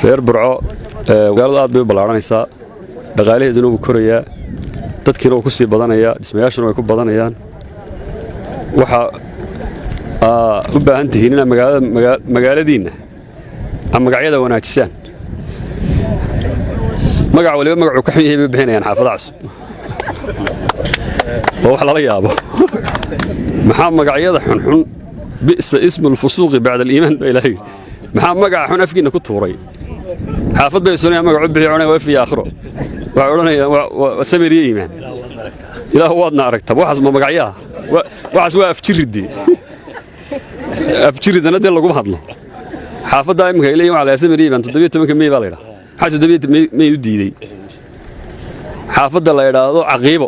reer burco magaalada aad bay u ballaaranaysaa dhaqaalaheeduna wuu korayaa dadkiina wuu ku sii badanayaa dhismayaashuna way ku badanayaan waxa u baahan tihiin inaad magaaladiinna ama magacyada wanaajisaan magac waliba magacuu ka xun yahay bay bixinayaan xaafada cusub oo wax lala yaabo maxaa magacyada xunxun bi'sa ismu lfusuuqi bacda aliimaan baa ilaahay maxaa magaca xun afkiinna ku tuuray xaafad bay sunayaan magacu bixi cunay waa fi aakhiro waxay odhanayaan waa samiriye iimaan ilaah waadna aragtaa waxaas ma magacyaha waxaas waa afjiridana dee laguma hadlo xaafaddaa imika ay leeyihin waxa la samiriye iimaan 17 May baa la yidhaha maxaa 17 May u diiday xaafadda la yidhaahdo caqiibo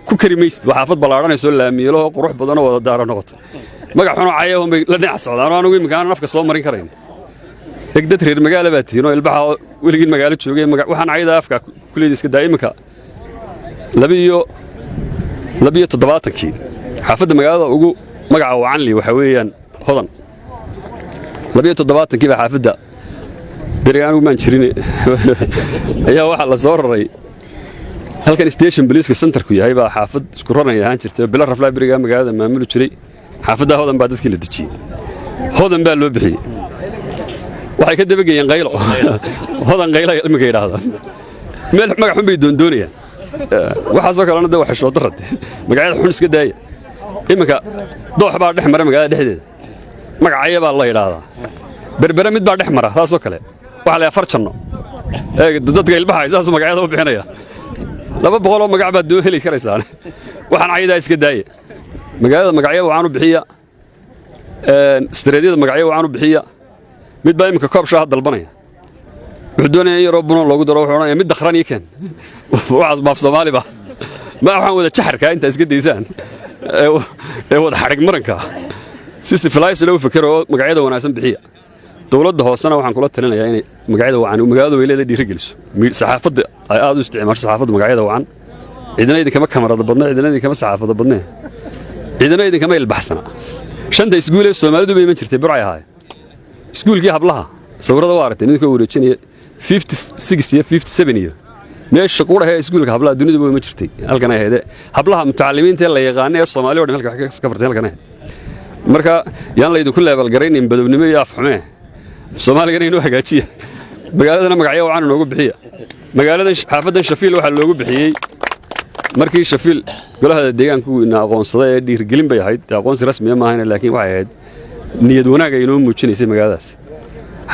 ku kari maysid waa xaafad ballaaranayso laamiyeelo qurux badan oo wada daaro noqoto magac xun oo cayaho la dhinac socdaan anigu imika aan nafka soo marin karayn dad reer magaalo baa tihiin oo ilbaxa weligiin magaalo joogay waxaan cayda afka kuleed iska daa'imka 72 xaafadda magaalada ugu magaca wacan li waxa weeyaan hodan 72 baa xaafadda berigaan ugu maan jirin ayaa waxa la soo raray halkan station police center ku yahay baa xaafad isku ranay ahaan jirtay bila raflaa berigaan magaalada maamul jiray xaafadda hodan baa dadkii la dejiyay hodan baa loo bixiyay waxay ka dabagayeen qaylo hodan qaylo ilmiga yiraahdaan meel magac xun bay doonayaan waxa soo kalena wax soo darrad magacyada xun iska daaya imika doox baa dhex mara magaalada dhexdeeda magacaya baa la yiraahdaa berbera mid baa dhex mara taasoo kale waxa la farjanno dadka ilbaha isaas magacyada u bixinaya 200 oo magac baad doo heli karaysaan waxaan cayda iska daaya magaalada magacyo waxaan u bixiya streedyada magacyo waxaan u bixiya mid baa imika koob shaah dalbanaya wuxuu doonayay yaroo buno loogu daro wuxuu oranaya mid dakhran keen waxaas baaf Soomaali ba ma waxaan wada jaxarka inta iska deysaan wada xarig maranka si flies loo fikiro magacyada wanaagsan bixiya dawladda hoosana waxaan kula talinayaa inay magacyada wacan magaalada weylada dhiirigeliso saxaafadda ay aad u isticmaasho saxaafadda magacyada wacan cidina idin kama kamarada badna cidina idin kama saxaafadda badna cidina idin kama ilbaxsana shanta iskuulee Soomaalidu bay ma jirtay burcay ahaay iskuulkii hablaha sawirada waa aragtay ninka wareejinaya 56 iyo 57 iyo meesha quraha iskuulka hablaha dunida way ma jirtay halkan ay hayde hablaha mutacallimiinta la yaqaan ee Soomaaliya oo dhan halka ka fartay halkan marka yaan la idin ku leebal garaynin badownimo iyo afxume Soomaaliga inuu hagaajiyo magaaladana magacyo wacan noogu bixiya magaalada xaafadan Shafiil waxa loogu bixiyay markii Shafiil golaha deegaanku ina aqoonsaday ee dhiirgelin bay ahayd aqoonsi rasmi ma ahayn laakiin waxay ahayd niyad wanaag ay inoo muujinaysay magaaladaas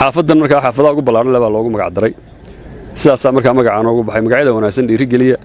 xaafadan markaa xaafadaha ugu ballaaran leh baa loogu magac daray sidaas markaa magaca noogu baxay magacyada wanaagsan dhiirigeliya